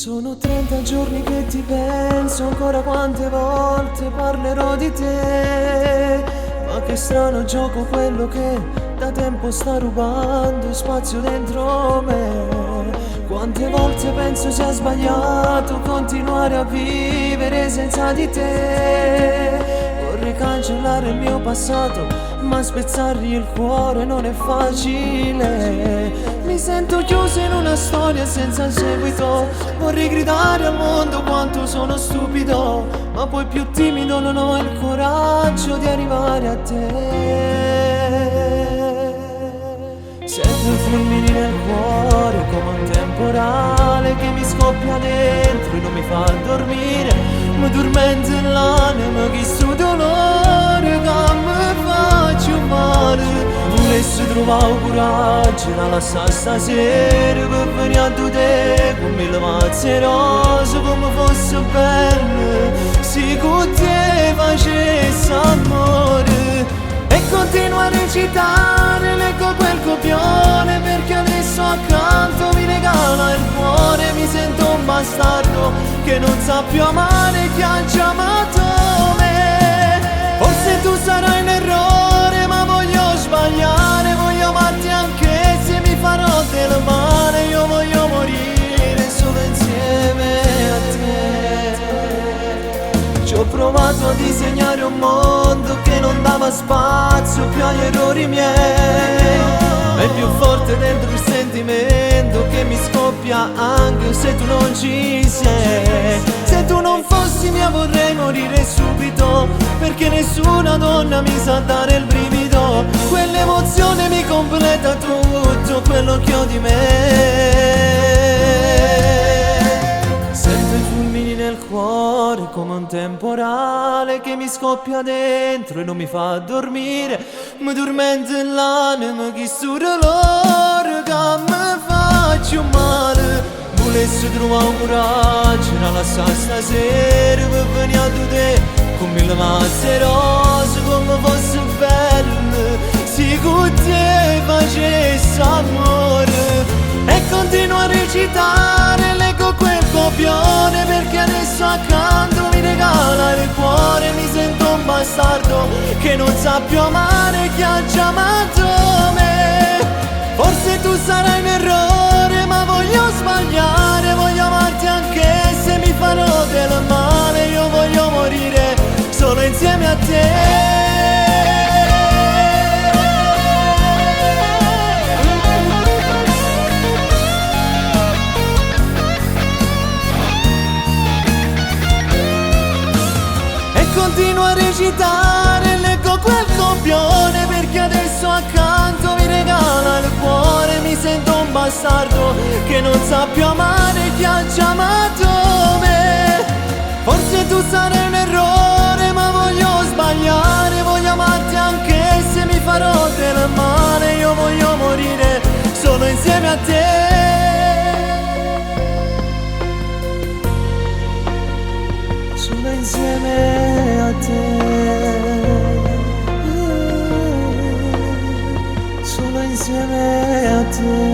Sono 30 giorni che ti penso, ancora quante volte parlerò di te. Ma che strano gioco quello che da tempo sta rubando spazio dentro me. Quante volte penso sia sbagliato continuare a vivere senza di te. Vorrei cancellare il mio passato, ma spezzargli il cuore non è facile. Mi sento chiuso in una storia senza seguito. Vorrei gridare al mondo quanto sono stupido, ma poi più timido non ho il coraggio di arrivare a te. Sento fulmini nel cuore come un temporale che mi scoppia dentro e non mi fa dormire. Mi dormento l'anima che sto dolore che mi faccio male. Volessi trovare coraggio da lasciare stasera per venire a te con mille mazze rose come fosse bello se con te facessi amore. E continuo a recitare, leggo quel copione perché adesso accanto mi regala il cuore. Mi sento un bastardo che non sa più amare chi ha già amato me. Forse tu sarai in errore ma voglio sbagliare, voglio amarti anche se mi farò del male. Io voglio morire solo insieme a te. Ci ho provato a disegnare un mondo che non dava spazio più agli errori miei. È più forte dentro il sentimento che mi scoppia anche se tu non ci sei. Se tu non fossi mia vorrei morire subito, perché nessuna donna mi sa dare il brivido. Quell'emozione mi completa tutto quello che ho di me. Sento i fulmini nel cuore come un temporale che mi scoppia dentro e non mi fa dormire. Mi dormento l'anima che sto dolore che mi faccio male. Volessi trovare un coraggio da lasciare stasera per venire a te con mille mazze rose come fosse bello se con te facessi amore. E continuo a recitare, leggo quel copione perché adesso accanto mi regala il cuore. Mi sento un bastardo che non sa più amare chi ha già amato me. Forse tu sarai in errore ma voglio sbagliare, voglio amarti anche se mi farò del male. Io voglio morire solo insieme a te. Continuo a recitare, leggo quel copione perché adesso accanto mi regala il cuore. Mi sento un bastardo che non sa più amare chi ha già amato me. Forse tu sarai un errore ma voglio sbagliare, voglio amarti anche se mi farò del male. Io voglio morire solo insieme a te. Solo insieme a te. Solo insieme a te.